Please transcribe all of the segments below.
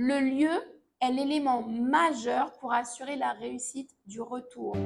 Le lieu est l'élément majeur pour assurer la réussite du retour.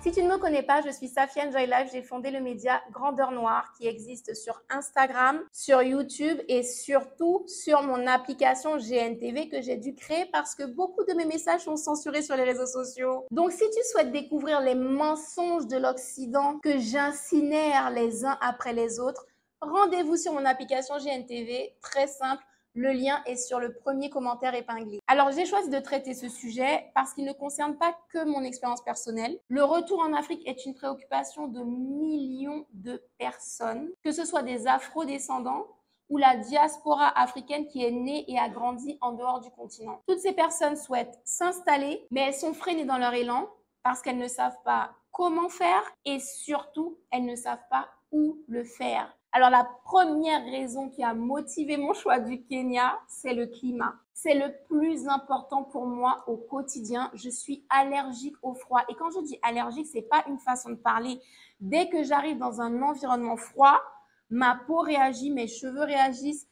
Si tu ne me connais pas, je suis Safiane Joy Life. J'ai fondé le média Grandeur Noire qui existe sur Instagram, sur YouTube et surtout sur mon application GNTV que j'ai dû créer parce que beaucoup de mes messages sont censurés sur les réseaux sociaux. Donc, si tu souhaites découvrir les mensonges de l'Occident que j'incinère les uns après les autres, rendez-vous sur mon application GNTV, très simple. Le lien est sur le premier commentaire épinglé. Alors, j'ai choisi de traiter ce sujet parce qu'il ne concerne pas que mon expérience personnelle. Le retour en Afrique est une préoccupation de millions de personnes, que ce soit des afro-descendants ou la diaspora africaine qui est née et a grandi en dehors du continent. Toutes ces personnes souhaitent s'installer, mais elles sont freinées dans leur élan parce qu'elles ne savent pas comment faire et surtout, elles ne savent pas où le faire. Alors, la première raison qui a motivé mon choix du Kenya, c'est le climat. C'est le plus important pour moi au quotidien. Je suis allergique au froid. Et quand je dis allergique, c'est pas une façon de parler. Dès que j'arrive dans un environnement froid, ma peau réagit, mes cheveux réagissent.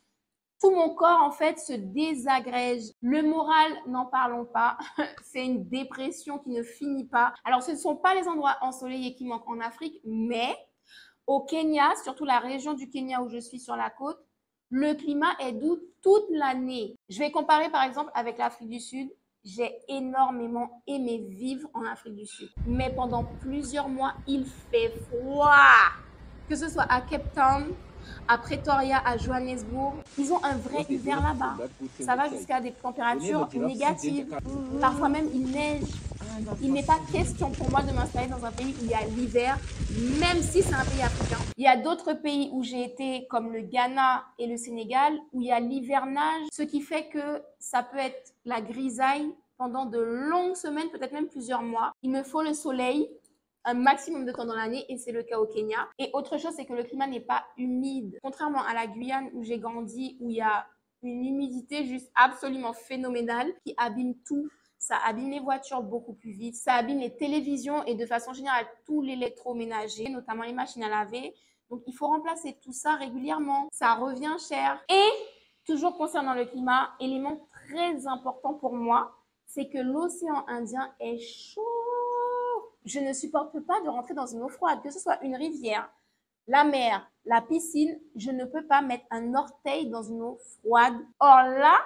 Tout mon corps, en fait, se désagrège. Le moral, n'en parlons pas. C'est une dépression qui ne finit pas. Alors, ce ne sont pas les endroits ensoleillés qui manquent en Afrique, mais au Kenya, surtout la région du Kenya où je suis sur la côte, le climat est doux toute l'année. Je vais comparer par exemple avec l'Afrique du Sud. J'ai énormément aimé vivre en Afrique du Sud. Mais pendant plusieurs mois, il fait froid. Que ce soit à Cape Town, à Pretoria, à Johannesburg, ils ont un vrai hiver là-bas. Ça va jusqu'à des températures négatives. Parfois même, il neige. Il n'est pas question pour moi de m'installer dans un pays où il y a l'hiver, même si c'est un pays africain. Il y a d'autres pays où j'ai été, comme le Ghana et le Sénégal, où il y a l'hivernage, ce qui fait que ça peut être la grisaille pendant de longues semaines, peut-être même plusieurs mois. Il me faut le soleil un maximum de temps dans l'année et c'est le cas au Kenya. Et autre chose, c'est que le climat n'est pas humide. Contrairement à la Guyane où j'ai grandi, où il y a une humidité juste absolument phénoménale qui abîme tout. Ça abîme les voitures beaucoup plus vite, ça abîme les télévisions et de façon générale tout l'électroménager, notamment les machines à laver. Donc, il faut remplacer tout ça régulièrement. Ça revient cher. Et toujours concernant le climat, élément très important pour moi, c'est que l'océan Indien est chaud. Je ne supporte pas de rentrer dans une eau froide, que ce soit une rivière, la mer, la piscine, je ne peux pas mettre un orteil dans une eau froide. Or là,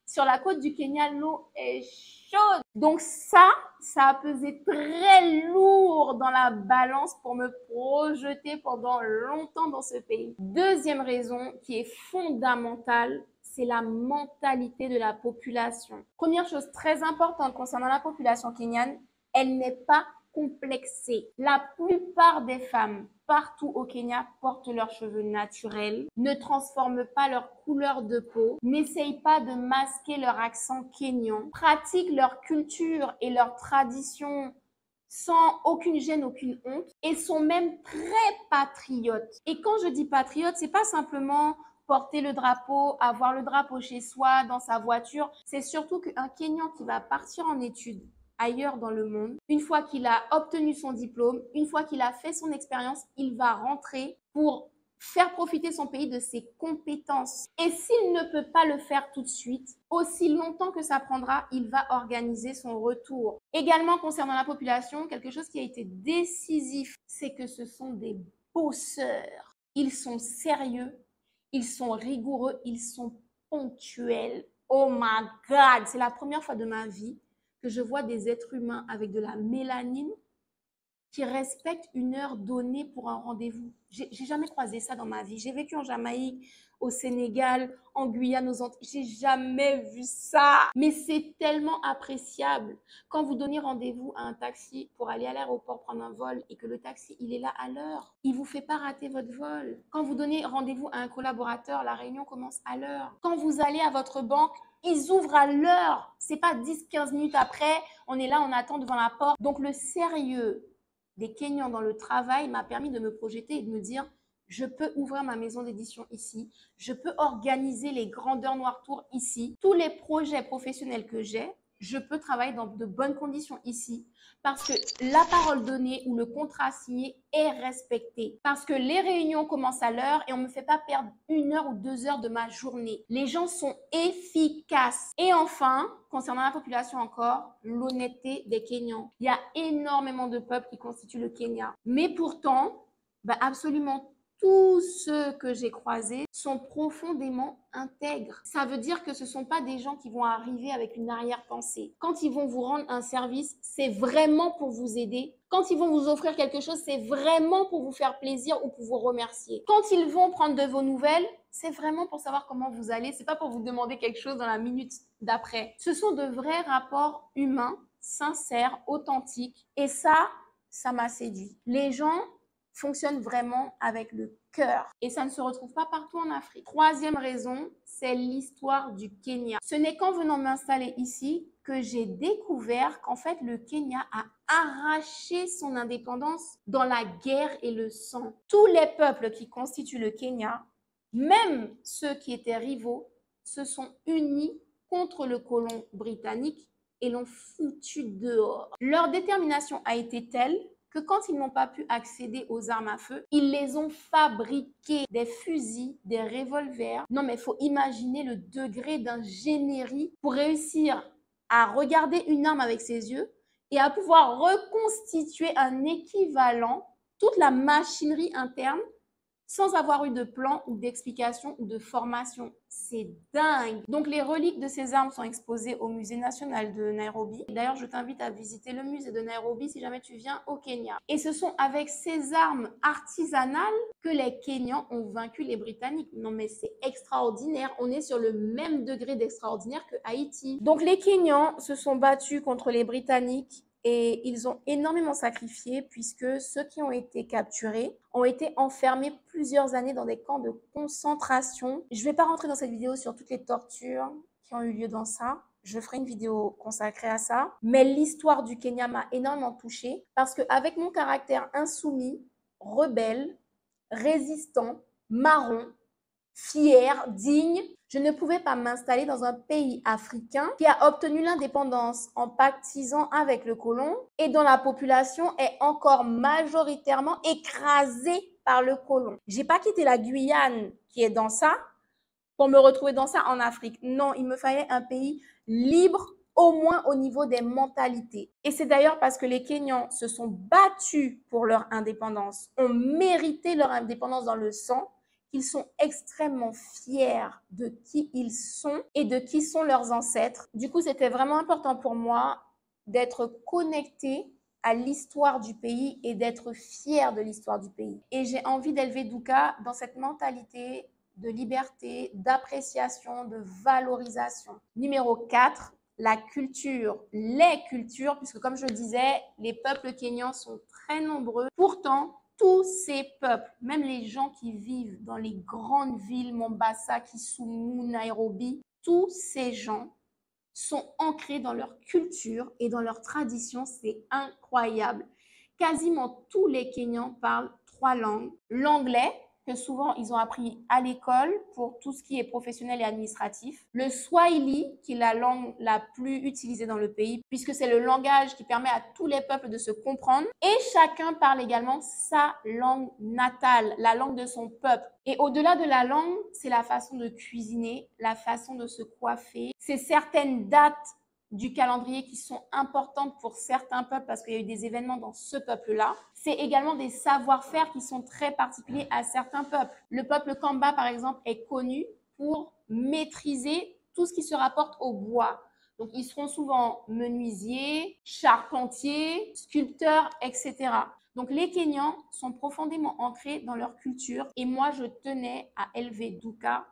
sur la côte du Kenya, l'eau est chaude. Donc ça a pesé très lourd dans la balance pour me projeter pendant longtemps dans ce pays. Deuxième raison qui est fondamentale, c'est la mentalité de la population. Première chose très importante concernant la population kenyane, elle n'est pas complexée. La plupart des femmes partout au Kenya portent leurs cheveux naturels, ne transforment pas leur couleur de peau, n'essayent pas de masquer leur accent kényan, pratiquent leur culture et leur tradition sans aucune gêne, aucune honte et sont même très patriotes. Et quand je dis patriote, c'est pas simplement porter le drapeau, avoir le drapeau chez soi, dans sa voiture. C'est surtout qu'un Kényan qui va partir en études ailleurs dans le monde, une fois qu'il a obtenu son diplôme, une fois qu'il a fait son expérience, il va rentrer pour faire profiter son pays de ses compétences. Et s'il ne peut pas le faire tout de suite, aussi longtemps que ça prendra, il va organiser son retour. Également, concernant la population, quelque chose qui a été décisif, c'est que ce sont des bosseurs. Ils sont sérieux, ils sont rigoureux, ils sont ponctuels. Oh my God, c'est la première fois de ma vie que je vois des êtres humains avec de la mélanine qui respectent une heure donnée pour un rendez-vous. J'ai jamais croisé ça dans ma vie. J'ai vécu en Jamaïque, au Sénégal, en Guyane, aux Antilles. J'ai jamais vu ça. Mais c'est tellement appréciable. Quand vous donnez rendez-vous à un taxi pour aller à l'aéroport prendre un vol et que le taxi, il est là à l'heure, il vous fait pas rater votre vol. Quand vous donnez rendez-vous à un collaborateur, la réunion commence à l'heure. Quand vous allez à votre banque, ils ouvrent à l'heure. C'est pas 10-15 minutes après, on est là, on attend devant la porte. Donc le sérieux des Kenyans dans le travail m'a permis de me projeter et de me dire je peux ouvrir ma maison d'édition ici, je peux organiser les Grandeurs Noires Tours ici. Tous les projets professionnels que j'ai, je peux travailler dans de bonnes conditions ici parce que la parole donnée ou le contrat signé est respecté. Parce que les réunions commencent à l'heure et on ne me fait pas perdre 1 heure ou 2 heures de ma journée. Les gens sont efficaces. Et enfin, concernant la population encore, l'honnêteté des Kenyans. Il y a énormément de peuples qui constituent le Kenya. Mais pourtant, absolument tous ceux que j'ai croisés sont profondément intègres. Ça veut dire que ce ne sont pas des gens qui vont arriver avec une arrière-pensée. Quand ils vont vous rendre un service, c'est vraiment pour vous aider. Quand ils vont vous offrir quelque chose, c'est vraiment pour vous faire plaisir ou pour vous remercier. Quand ils vont prendre de vos nouvelles, c'est vraiment pour savoir comment vous allez. C'est pas pour vous demander quelque chose dans la minute d'après. Ce sont de vrais rapports humains, sincères, authentiques. Et ça m'a séduit. Les gens fonctionne vraiment avec le cœur. Et ça ne se retrouve pas partout en Afrique. Troisième raison, c'est l'histoire du Kenya. Ce n'est qu'en venant m'installer ici que j'ai découvert qu'en fait, le Kenya a arraché son indépendance dans la guerre et le sang. Tous les peuples qui constituent le Kenya, même ceux qui étaient rivaux, se sont unis contre le colon britannique et l'ont foutu dehors. Leur détermination a été telle que quand ils n'ont pas pu accéder aux armes à feu, ils les ont fabriqués, des fusils, des revolvers. Non, mais il faut imaginer le degré d'ingénierie pour réussir à regarder une arme avec ses yeux et à pouvoir reconstituer un équivalent, toute la machinerie interne, sans avoir eu de plan ou d'explication ou de formation. C'est dingue. Donc, les reliques de ces armes sont exposées au musée national de Nairobi. D'ailleurs, je t'invite à visiter le musée de Nairobi si jamais tu viens au Kenya. Et ce sont avec ces armes artisanales que les Kenyans ont vaincu les Britanniques. Non, mais c'est extraordinaire. On est sur le même degré d'extraordinaire que Haïti. Donc, les Kenyans se sont battus contre les Britanniques et ils ont énormément sacrifié puisque ceux qui ont été capturés ont été enfermés plusieurs années dans des camps de concentration. Je ne vais pas rentrer dans cette vidéo sur toutes les tortures qui ont eu lieu dans ça. Je ferai une vidéo consacrée à ça. Mais l'histoire du Kenya m'a énormément touchée parce qu'avec mon caractère insoumis, rebelle, résistant, marron, fier, digne, je ne pouvais pas m'installer dans un pays africain qui a obtenu l'indépendance en pactisant avec le colon et dont la population est encore majoritairement écrasée par le colon. J'ai pas quitté la Guyane qui est dans ça pour me retrouver dans ça en Afrique. Non, il me fallait un pays libre, au moins au niveau des mentalités. Et c'est d'ailleurs parce que les Kenyans se sont battus pour leur indépendance, ont mérité leur indépendance dans le sang, qu'ils sont extrêmement fiers de qui ils sont et de qui sont leurs ancêtres. Du coup, c'était vraiment important pour moi d'être connectée à l'histoire du pays et d'être fière de l'histoire du pays. Et j'ai envie d'élever Douka dans cette mentalité de liberté, d'appréciation, de valorisation. Numéro 4, la culture, les cultures, puisque comme je le disais, les peuples kenyans sont très nombreux. Pourtant, tous ces peuples, même les gens qui vivent dans les grandes villes, Mombasa, Kisumu, Nairobi, tous ces gens sont ancrés dans leur culture et dans leur tradition. C'est incroyable. Quasiment tous les Kenyans parlent 3 langues. L'anglais, que souvent ils ont appris à l'école pour tout ce qui est professionnel et administratif. Le Swahili, qui est la langue la plus utilisée dans le pays, puisque c'est le langage qui permet à tous les peuples de se comprendre. Et chacun parle également sa langue natale, la langue de son peuple. Et au-delà de la langue, c'est la façon de cuisiner, la façon de se coiffer. C'est certaines dates du calendrier qui sont importantes pour certains peuples parce qu'il y a eu des événements dans ce peuple-là. C'est également des savoir-faire qui sont très particuliers à certains peuples. Le peuple Kamba, par exemple, est connu pour maîtriser tout ce qui se rapporte au bois. Donc, ils seront souvent menuisiers, charpentiers, sculpteurs, etc. Donc, les Kenyans sont profondément ancrés dans leur culture et moi, je tenais à élever Douka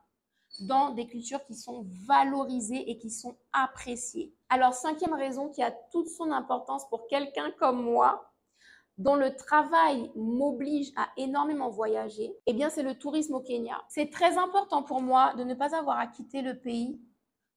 dans des cultures qui sont valorisées et qui sont appréciées. Alors, 5e raison qui a toute son importance pour quelqu'un comme moi, dont le travail m'oblige à énormément voyager, eh bien, c'est le tourisme au Kenya. C'est très important pour moi de ne pas avoir à quitter le pays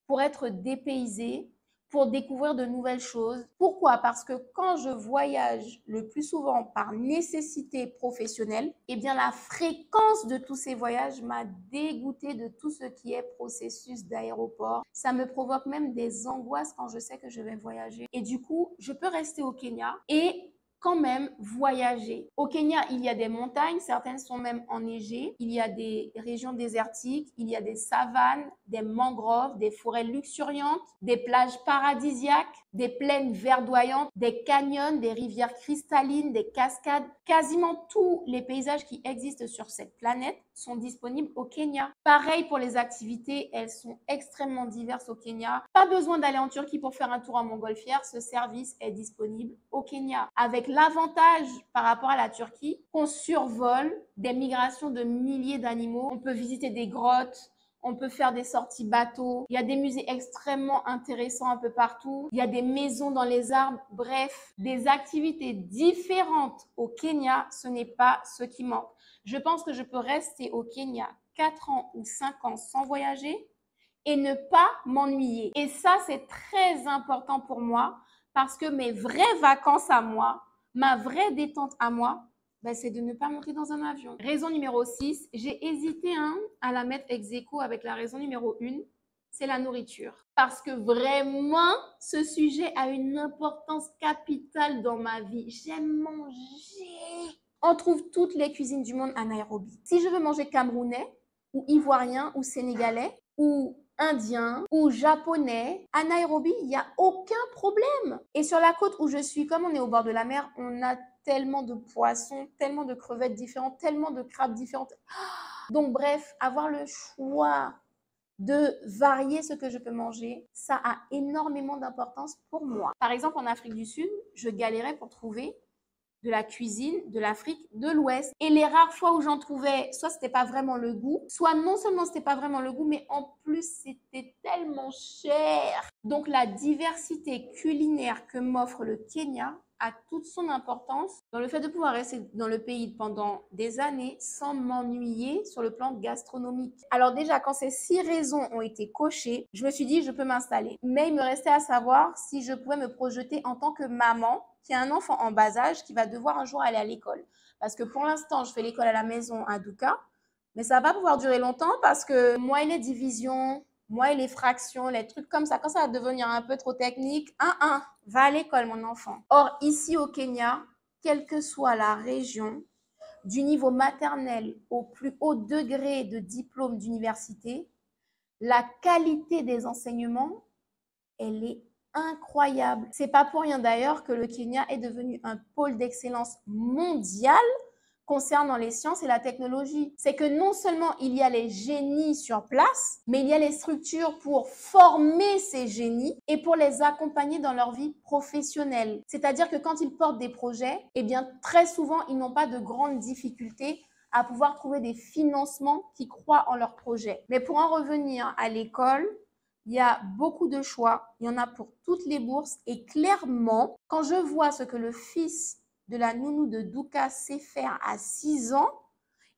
pour être dépaysé, pour découvrir de nouvelles choses. Pourquoi? Parce que quand je voyage le plus souvent par nécessité professionnelle, eh bien la fréquence de tous ces voyages m'a dégoûtée de tout ce qui est processus d'aéroport. Ça me provoque même des angoisses quand je sais que je vais voyager. Et du coup, je peux rester au Kenya et quand même voyager. Au Kenya, il y a des montagnes, certaines sont même enneigées, il y a des régions désertiques, il y a des savanes, des mangroves, des forêts luxuriantes, des plages paradisiaques, des plaines verdoyantes, des canyons, des rivières cristallines, des cascades. Quasiment tous les paysages qui existent sur cette planète sont disponibles au Kenya. Pareil pour les activités, elles sont extrêmement diverses au Kenya. Pas besoin d'aller en Turquie pour faire un tour en montgolfière, ce service est disponible au Kenya. Avec l'avantage par rapport à la Turquie qu'on survole des migrations de milliers d'animaux. On peut visiter des grottes, on peut faire des sorties bateaux. Il y a des musées extrêmement intéressants un peu partout. Il y a des maisons dans les arbres. Bref, des activités différentes au Kenya, ce n'est pas ce qui manque. Je pense que je peux rester au Kenya 4 ans ou 5 ans sans voyager et ne pas m'ennuyer. Et ça, c'est très important pour moi parce que mes vraies vacances à moi, ma vraie détente à moi, ben, c'est de ne pas monter dans un avion. Raison numéro 6, j'ai hésité à la mettre ex aequo avec la raison numéro 1, c'est la nourriture. Parce que vraiment, ce sujet a une importance capitale dans ma vie. J'aime manger. On trouve toutes les cuisines du monde à Nairobi. Si je veux manger camerounais, ou ivoirien, ou sénégalais, ou indien, ou japonais, à Nairobi, il n'y a aucun problème. Et sur la côte où je suis, comme on est au bord de la mer, on a tellement de poissons, tellement de crevettes différentes, tellement de crabes différentes. Donc bref, avoir le choix de varier ce que je peux manger, ça a énormément d'importance pour moi. Par exemple, en Afrique du Sud, je galérais pour trouver de la cuisine de l'Afrique de l'Ouest. Et les rares fois où j'en trouvais, soit c'était pas vraiment le goût, soit non seulement c'était pas vraiment le goût, mais en plus c'était tellement cher. Donc la diversité culinaire que m'offre le Kenya a toute son importance dans le fait de pouvoir rester dans le pays pendant des années sans m'ennuyer sur le plan gastronomique. Alors déjà, quand ces 6 raisons ont été cochées, je me suis dit je peux m'installer. Mais il me restait à savoir si je pouvais me projeter en tant que maman qui a un enfant en bas âge qui va devoir un jour aller à l'école. Parce que pour l'instant, je fais l'école à la maison à Douka, mais ça va pas pouvoir durer longtemps parce que moi et les divisions, moi et les fractions, les trucs comme ça, quand ça va devenir un peu trop technique, va à l'école mon enfant. Or, ici au Kenya, quelle que soit la région, du niveau maternel au plus haut degré de diplôme d'université, la qualité des enseignements, elle est incroyable. C'est pas pour rien d'ailleurs que le Kenya est devenu un pôle d'excellence mondial concernant les sciences et la technologie. C'est que non seulement il y a les génies sur place, mais il y a les structures pour former ces génies et pour les accompagner dans leur vie professionnelle. C'est-à-dire que quand ils portent des projets, eh bien très souvent, ils n'ont pas de grandes difficultés à pouvoir trouver des financements qui croient en leur projet. Mais pour en revenir à l'école, il y a beaucoup de choix, il y en a pour toutes les bourses et clairement, quand je vois ce que le fils de la nounou de Douka sait faire à 6 ans,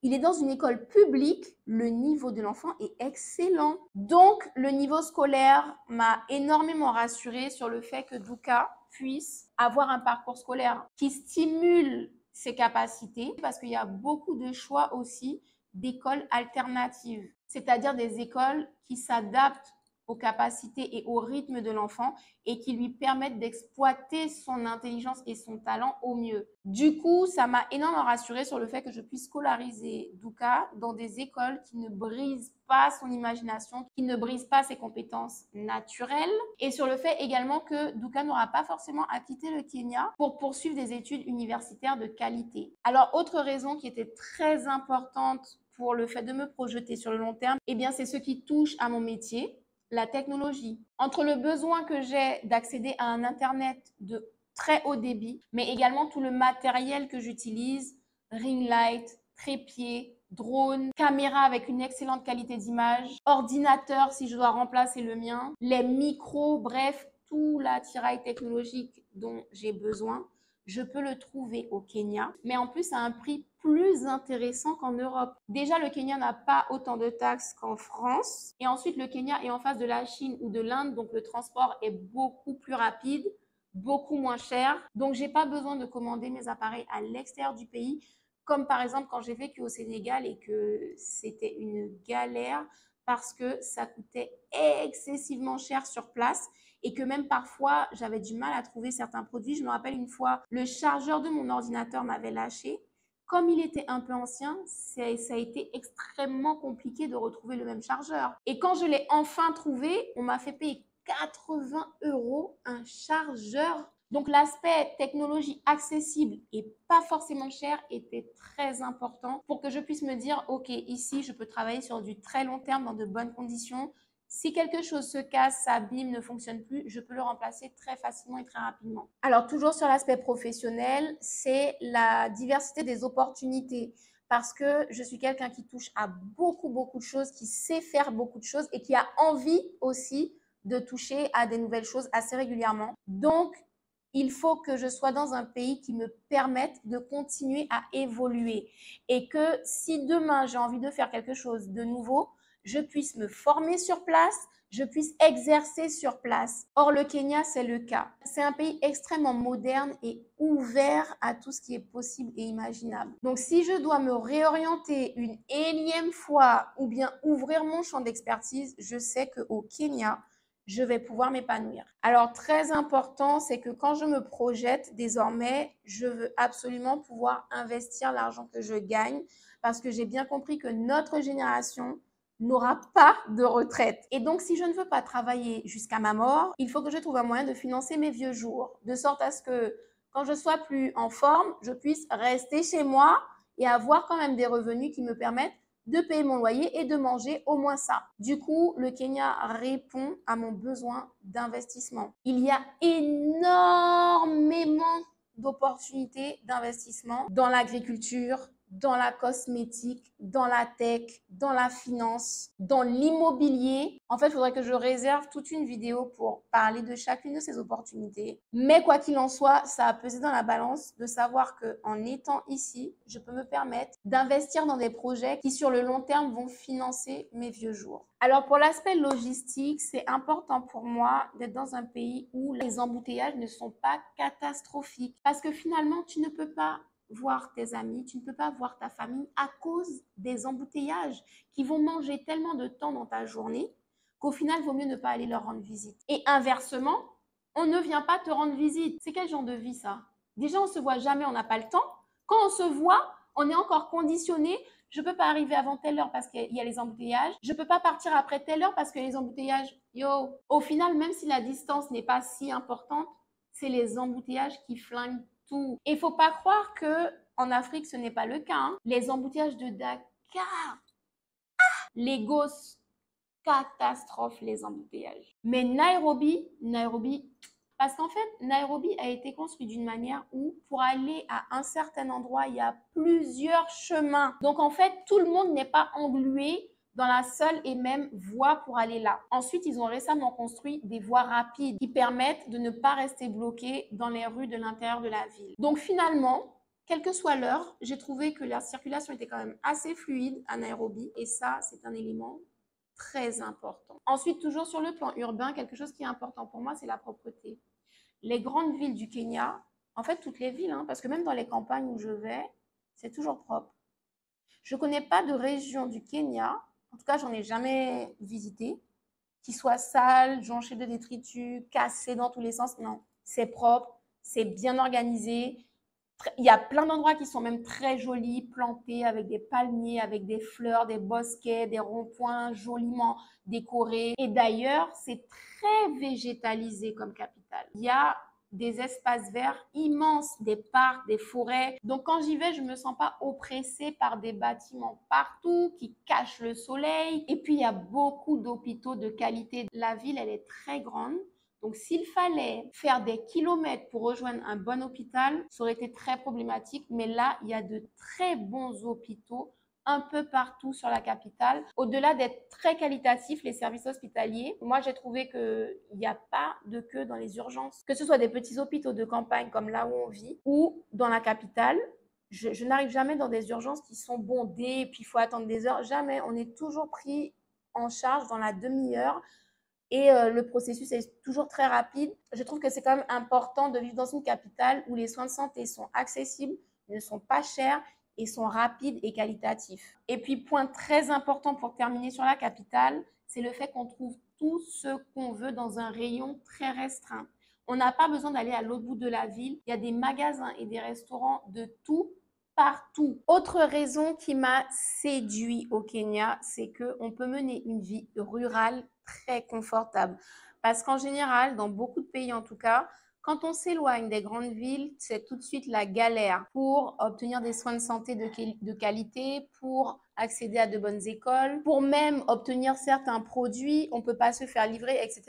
il est dans une école publique, le niveau de l'enfant est excellent. Donc, le niveau scolaire m'a énormément rassurée sur le fait que Douka puisse avoir un parcours scolaire qui stimule ses capacités parce qu'il y a beaucoup de choix aussi d'écoles alternatives, c'est-à-dire des écoles qui s'adaptent aux capacités et au rythme de l'enfant et qui lui permettent d'exploiter son intelligence et son talent au mieux. Du coup, ça m'a énormément rassurée sur le fait que je puisse scolariser Douka dans des écoles qui ne brisent pas son imagination, qui ne brisent pas ses compétences naturelles et sur le fait également que Douka n'aura pas forcément à quitter le Kenya pour poursuivre des études universitaires de qualité. Alors, autre raison qui était très importante pour le fait de me projeter sur le long terme, eh bien, c'est ce qui touche à mon métier, la technologie. Entre le besoin que j'ai d'accéder à un Internet de très haut débit, mais également tout le matériel que j'utilise, ring light, trépied, drone, caméra avec une excellente qualité d'image, ordinateur si je dois remplacer le mien, les micros, bref, tout l'attirail technologique dont j'ai besoin. je peux le trouver au Kenya, mais en plus à un prix plus intéressant qu'en Europe. Déjà, le Kenya n'a pas autant de taxes qu'en France. Et ensuite, le Kenya est en face de la Chine ou de l'Inde, donc le transport est beaucoup plus rapide, beaucoup moins cher. Donc, j'ai pas besoin de commander mes appareils à l'extérieur du pays, comme par exemple quand j'ai vécu au Sénégal et que c'était une galère parce que ça coûtait excessivement cher sur place et que même parfois j'avais du mal à trouver certains produits. Je me rappelle une fois, le chargeur de mon ordinateur m'avait lâché. Comme il était un peu ancien, ça a été extrêmement compliqué de retrouver le même chargeur. Et quand je l'ai enfin trouvé, on m'a fait payer 80 € un chargeur. Donc l'aspect technologie accessible et pas forcément cher était très important pour que je puisse me dire, OK, ici, je peux travailler sur du très long terme dans de bonnes conditions. Si quelque chose se casse, s'abîme, ne fonctionne plus, je peux le remplacer très facilement et très rapidement. Alors, toujours sur l'aspect professionnel, c'est la diversité des opportunités parce que je suis quelqu'un qui touche à beaucoup de choses, qui sait faire beaucoup de choses et qui a envie aussi de toucher à des nouvelles choses assez régulièrement. Donc, il faut que je sois dans un pays qui me permette de continuer à évoluer et que si demain j'ai envie de faire quelque chose de nouveau, je puisse me former sur place, je puisse exercer sur place. Or, le Kenya, c'est le cas. C'est un pays extrêmement moderne et ouvert à tout ce qui est possible et imaginable. Donc, si je dois me réorienter une énième fois ou bien ouvrir mon champ d'expertise, je sais qu'au Kenya, je vais pouvoir m'épanouir. Alors, très important, c'est que quand je me projette désormais, je veux absolument pouvoir investir l'argent que je gagne parce que j'ai bien compris que notre génération n'aura pas de retraite. Et donc, si je ne veux pas travailler jusqu'à ma mort, il faut que je trouve un moyen de financer mes vieux jours, de sorte à ce que quand je sois plus en forme, je puisse rester chez moi et avoir quand même des revenus qui me permettent de payer mon loyer et de manger au moins ça. Du coup, le Kenya répond à mon besoin d'investissement. Il y a énormément d'opportunités d'investissement dans l'agriculture, dans la cosmétique, dans la tech, dans la finance, dans l'immobilier. En fait, il faudrait que je réserve toute une vidéo pour parler de chacune de ces opportunités. Mais quoi qu'il en soit, ça a pesé dans la balance de savoir qu'en étant ici, je peux me permettre d'investir dans des projets qui, sur le long terme, vont financer mes vieux jours. Alors, pour l'aspect logistique, c'est important pour moi d'être dans un pays où les embouteillages ne sont pas catastrophiques. Parce que finalement, tu ne peux pas voir tes amis, tu ne peux pas voir ta famille à cause des embouteillages qui vont manger tellement de temps dans ta journée qu'au final, il vaut mieux ne pas aller leur rendre visite. Et inversement, on ne vient pas te rendre visite. C'est quel genre de vie ça? Déjà, on ne se voit jamais, on n'a pas le temps. Quand on se voit, on est encore conditionné. Je ne peux pas arriver avant telle heure parce qu'il y a les embouteillages. Je ne peux pas partir après telle heure parce que les embouteillages, yo. Au final, même si la distance n'est pas si importante, c'est les embouteillages qui flinguent tout. Et il ne faut pas croire qu'en Afrique, ce n'est pas le cas. Hein. Les embouteillages de Dakar, les gosses, catastrophe les embouteillages. Mais Nairobi, parce qu'en fait, Nairobi a été construit d'une manière où pour aller à un certain endroit, il y a plusieurs chemins. Donc en fait, tout le monde n'est pas englué dans la seule et même voie pour aller là. Ensuite, ils ont récemment construit des voies rapides qui permettent de ne pas rester bloqués dans les rues de l'intérieur de la ville. Donc finalement, quelle que soit l'heure, j'ai trouvé que la circulation était quand même assez fluide à Nairobi et ça, c'est un élément très important. Ensuite, toujours sur le plan urbain, quelque chose qui est important pour moi, c'est la propreté. Les grandes villes du Kenya, en fait toutes les villes, hein, parce que même dans les campagnes où je vais, c'est toujours propre. Je ne connais pas de région du Kenya, en tout cas j'en ai jamais visité, qui soit sale, jonchée de détritus, cassée dans tous les sens. Non, c'est propre, c'est bien organisé. Il y a plein d'endroits qui sont même très jolis, plantés avec des palmiers, avec des fleurs, des bosquets, des ronds-points joliment décorés. Et d'ailleurs, c'est très végétalisé comme capitale. Il y a des espaces verts immenses, des parcs, des forêts. Donc quand j'y vais, je ne me sens pas oppressée par des bâtiments partout qui cachent le soleil. Et puis, il y a beaucoup d'hôpitaux de qualité. La ville, elle est très grande. Donc, s'il fallait faire des kilomètres pour rejoindre un bon hôpital, ça aurait été très problématique. Mais là, il y a de très bons hôpitaux un peu partout sur la capitale. Au-delà d'être très qualitatifs, les services hospitaliers, moi j'ai trouvé qu'il n'y a pas de queue dans les urgences. Que ce soit des petits hôpitaux de campagne comme là où on vit ou dans la capitale, je n'arrive jamais dans des urgences qui sont bondées et puis il faut attendre des heures. Jamais. On est toujours pris en charge dans la demi-heure et le processus est toujours très rapide. Je trouve que c'est quand même important de vivre dans une capitale où les soins de santé sont accessibles, ne sont pas chers et sont rapides et qualitatifs. Et puis, point très important pour terminer sur la capitale, c'est le fait qu'on trouve tout ce qu'on veut dans un rayon très restreint. On n'a pas besoin d'aller à l'autre bout de la ville. Il y a des magasins et des restaurants de tout partout. Autre raison qui m'a séduit au Kenya, c'est qu'on peut mener une vie rurale très confortable. Parce qu'en général, dans beaucoup de pays en tout cas, quand on s'éloigne des grandes villes, c'est tout de suite la galère pour obtenir des soins de santé de qualité, pour accéder à de bonnes écoles, pour même obtenir certains produits, on ne peut pas se faire livrer, etc.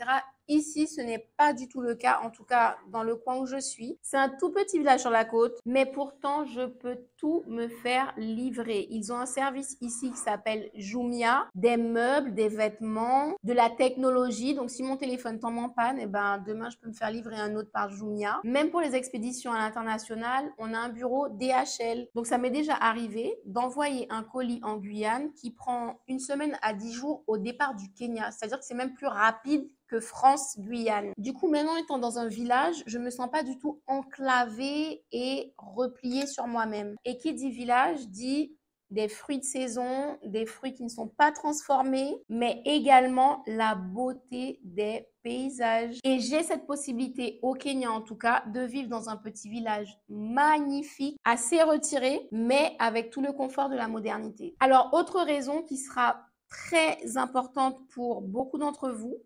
Ici, ce n'est pas du tout le cas, en tout cas dans le coin où je suis. C'est un tout petit village sur la côte, mais pourtant, je peux tout me faire livrer. Ils ont un service ici qui s'appelle Jumia, des meubles, des vêtements, de la technologie. Donc, si mon téléphone tombe en panne, eh ben, demain, je peux me faire livrer un autre par Jumia. Même pour les expéditions à l'international, on a un bureau DHL. Donc, ça m'est déjà arrivé d'envoyer un colis en Guyane qui prend une semaine à 10 jours au départ du Kenya. C'est-à-dire que c'est même plus rapide que France-Guyane. Du coup, maintenant étant dans un village, je me sens pas du tout enclavée et repliée sur moi-même. Et qui dit village dit des fruits de saison, des fruits qui ne sont pas transformés, mais également la beauté des paysages. Et j'ai cette possibilité au Kenya en tout cas de vivre dans un petit village magnifique, assez retiré, mais avec tout le confort de la modernité. Alors, autre raison qui sera très importante pour beaucoup d'entre vous,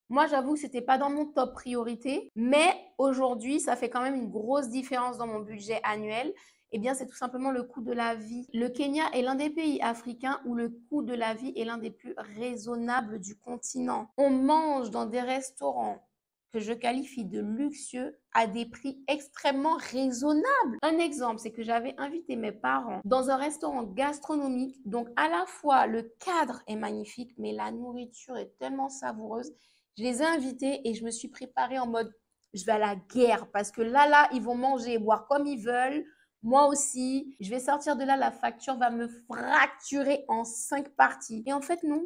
moi, j'avoue que c'était pas dans mon top priorité, mais aujourd'hui, ça fait quand même une grosse différence dans mon budget annuel. Eh bien, c'est tout simplement le coût de la vie. Le Kenya est l'un des pays africains où le coût de la vie est l'un des plus raisonnables du continent. On mange dans des restaurants que je qualifie de luxueux à des prix extrêmement raisonnables. Un exemple, c'est que j'avais invité mes parents dans un restaurant gastronomique. Donc, à la fois, le cadre est magnifique, mais la nourriture est tellement savoureuse. Je les ai invités et je me suis préparée en mode, je vais à la guerre parce que là, ils vont manger et boire comme ils veulent. Moi aussi, je vais sortir de là, la facture va me fracturer en 5 parties. Et en fait, non.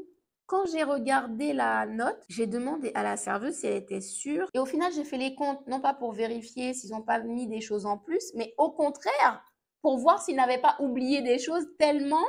Quand j'ai regardé la note, j'ai demandé à la serveuse si elle était sûre. Et au final, j'ai fait les comptes, non pas pour vérifier s'ils n'ont pas mis des choses en plus, mais au contraire, pour voir s'ils n'avaient pas oublié des choses tellement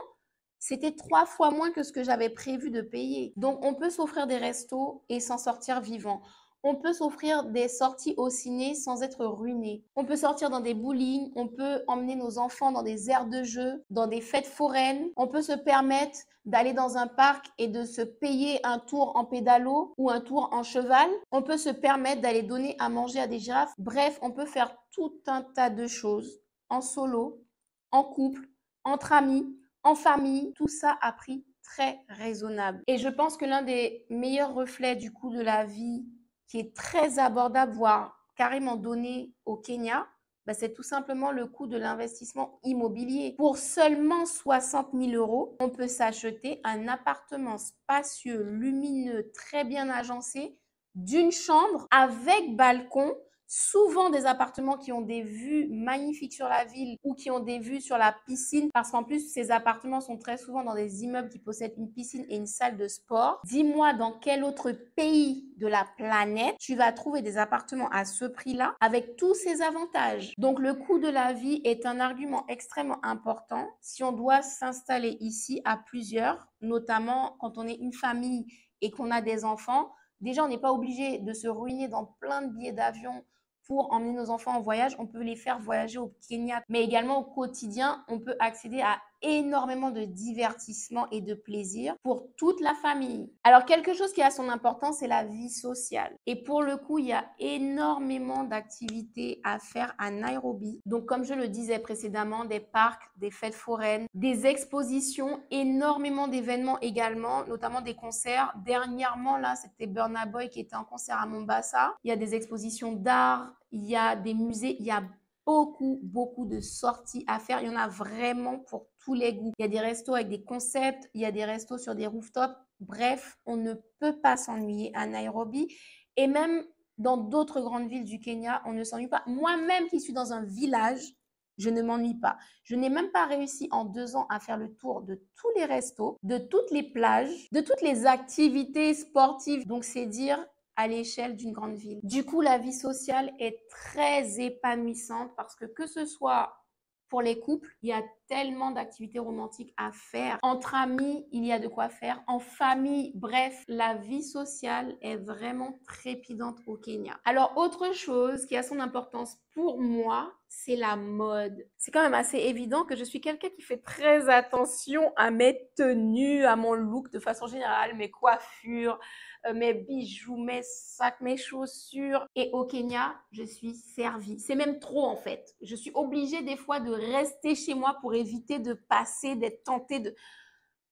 c'était 3 fois moins que ce que j'avais prévu de payer. Donc, on peut s'offrir des restos et s'en sortir vivant. On peut s'offrir des sorties au ciné sans être ruiné. On peut sortir dans des bowling, on peut emmener nos enfants dans des aires de jeu, dans des fêtes foraines. On peut se permettre d'aller dans un parc et de se payer un tour en pédalo ou un tour en cheval. On peut se permettre d'aller donner à manger à des girafes. Bref, on peut faire tout un tas de choses en solo, en couple, entre amis, en famille, tout ça à prix très raisonnable. Et je pense que l'un des meilleurs reflets du coût de la vie qui est très abordable, voire carrément donné au Kenya, bah, c'est tout simplement le coût de l'investissement immobilier. Pour seulement 60 000 euros, on peut s'acheter un appartement spacieux, lumineux, très bien agencé, d'une chambre avec balcon, souvent des appartements qui ont des vues magnifiques sur la ville ou qui ont des vues sur la piscine parce qu'en plus, ces appartements sont très souvent dans des immeubles qui possèdent une piscine et une salle de sport. Dis-moi dans quel autre pays de la planète tu vas trouver des appartements à ce prix-là avec tous ces avantages. Donc, le coût de la vie est un argument extrêmement important si on doit s'installer ici à plusieurs, notamment quand on est une famille et qu'on a des enfants. Déjà, on n'est pas obligé de se ruiner dans plein de billets d'avion pour emmener nos enfants en voyage. On peut les faire voyager au Kenya, mais également au quotidien, on peut accéder à énormément de divertissement et de plaisir pour toute la famille. Alors, quelque chose qui a son importance, c'est la vie sociale. Et pour le coup, il y a énormément d'activités à faire à Nairobi. Donc, comme je le disais précédemment, des parcs, des fêtes foraines, des expositions, énormément d'événements également, notamment des concerts. Dernièrement, là, c'était Burna Boy qui était en concert à Mombasa. Il y a des expositions d'art, il y a des musées, il y a beaucoup de sorties à faire. Il y en a vraiment pour tous les goûts. Il y a des restos avec des concepts, il y a des restos sur des rooftops. Bref, on ne peut pas s'ennuyer à Nairobi. Et même dans d'autres grandes villes du Kenya, on ne s'ennuie pas. Moi-même qui suis dans un village, je ne m'ennuie pas. Je n'ai même pas réussi en 2 ans à faire le tour de tous les restos, de toutes les plages, de toutes les activités sportives. Donc, c'est dire à l'échelle d'une grande ville. Du coup, la vie sociale est très épanouissante parce que ce soit pour les couples, il y a tellement d'activités romantiques à faire. Entre amis, il y a de quoi faire. En famille, bref, la vie sociale est vraiment trépidante au Kenya. Alors, autre chose qui a son importance pour moi, c'est la mode. C'est quand même assez évident que je suis quelqu'un qui fait très attention à mes tenues, à mon look de façon générale, mes coiffures, mes bijoux, mes sacs, mes chaussures. Et au Kenya, je suis servie. C'est même trop en fait. Je suis obligée des fois de rester chez moi pour éviter de passer, d'être tentée de...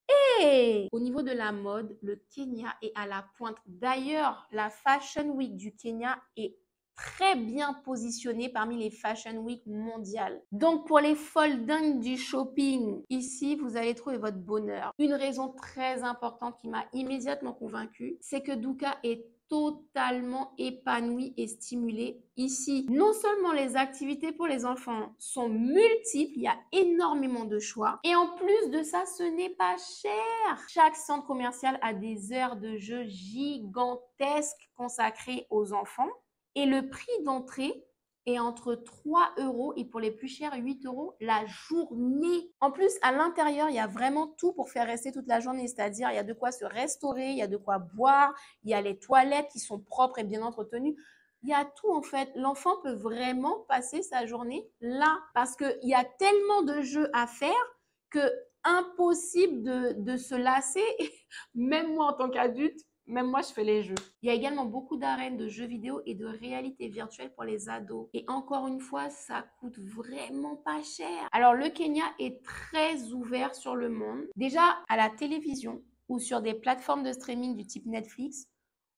Hey! Au niveau de la mode, le Kenya est à la pointe. D'ailleurs, la Fashion Week du Kenya est très bien positionnée parmi les Fashion Week mondiales. Donc, pour les folles dingues du shopping, ici, vous allez trouver votre bonheur. Une raison très importante qui m'a immédiatement convaincue, c'est que Duka est totalement épanouie et stimulée ici. Non seulement les activités pour les enfants sont multiples, il y a énormément de choix. Et en plus de ça, ce n'est pas cher. Chaque centre commercial a des aires de jeu gigantesques consacrées aux enfants. Et le prix d'entrée est entre 3 € et pour les plus chers, 8 € la journée. En plus, à l'intérieur, il y a vraiment tout pour faire rester toute la journée. C'est-à-dire, il y a de quoi se restaurer, il y a de quoi boire, il y a les toilettes qui sont propres et bien entretenues. Il y a tout en fait. L'enfant peut vraiment passer sa journée là parce qu'il y a tellement de jeux à faire que impossible de se lasser. Même moi en tant qu'adulte, même moi, je fais les jeux. Il y a également beaucoup d'arènes de jeux vidéo et de réalité virtuelle pour les ados. Et encore une fois, ça coûte vraiment pas cher. Alors, le Kenya est très ouvert sur le monde. Déjà, à la télévision ou sur des plateformes de streaming du type Netflix,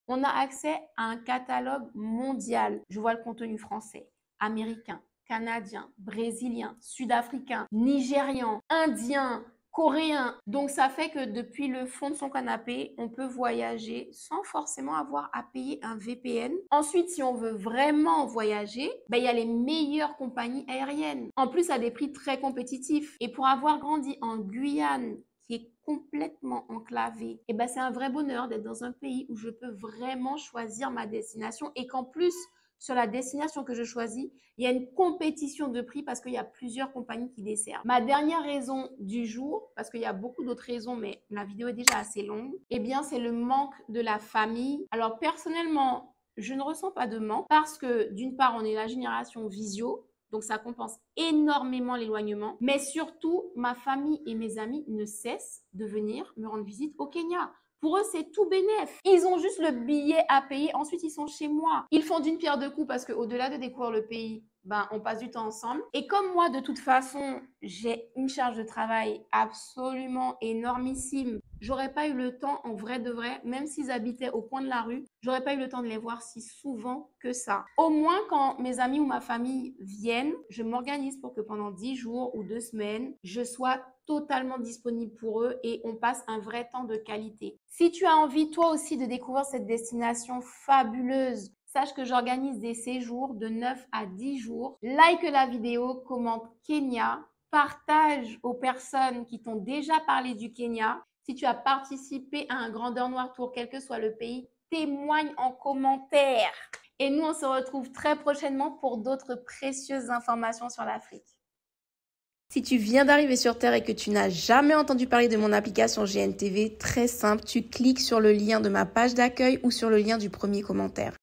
on a accès à un catalogue mondial. Je vois le contenu français, américain, canadien, brésilien, sud-africain, nigérian, indien, coréen. Donc, ça fait que depuis le fond de son canapé, on peut voyager sans forcément avoir à payer un VPN. Ensuite, si on veut vraiment voyager, il y a les meilleures compagnies aériennes. En plus, à des prix très compétitifs. Et pour avoir grandi en Guyane, qui est complètement enclavé, c'est un vrai bonheur d'être dans un pays où je peux vraiment choisir ma destination et qu'en plus, sur la destination que je choisis, il y a une compétition de prix parce qu'il y a plusieurs compagnies qui desservent. Ma dernière raison du jour, parce qu'il y a beaucoup d'autres raisons, mais la vidéo est déjà assez longue, c'est le manque de la famille. Alors personnellement, je ne ressens pas de manque parce que d'une part, on est la génération visio, donc ça compense énormément l'éloignement. Mais surtout, ma famille et mes amis ne cessent de venir me rendre visite au Kenya. Pour eux, c'est tout bénef. Ils ont juste le billet à payer. Ensuite, ils sont chez moi. Ils font d'une pierre deux coups parce qu'au-delà de découvrir le pays, on passe du temps ensemble. Et comme moi, de toute façon, j'ai une charge de travail absolument énormissime. J'aurais pas eu le temps, en vrai de vrai, même s'ils habitaient au coin de la rue, j'aurais pas eu le temps de les voir si souvent que ça. Au moins, quand mes amis ou ma famille viennent, je m'organise pour que pendant 10 jours ou 2 semaines, je sois totalement disponible pour eux et on passe un vrai temps de qualité. Si tu as envie, toi aussi, de découvrir cette destination fabuleuse, sache que j'organise des séjours de 9 à 10 jours. Like la vidéo, commente Kenya, partage aux personnes qui t'ont déjà parlé du Kenya. Si tu as participé à un Grandeur Noire Tour, quel que soit le pays, témoigne en commentaire. Et nous, on se retrouve très prochainement pour d'autres précieuses informations sur l'Afrique. Si tu viens d'arriver sur Terre et que tu n'as jamais entendu parler de mon application GNTV, très simple, tu cliques sur le lien de ma page d'accueil ou sur le lien du premier commentaire.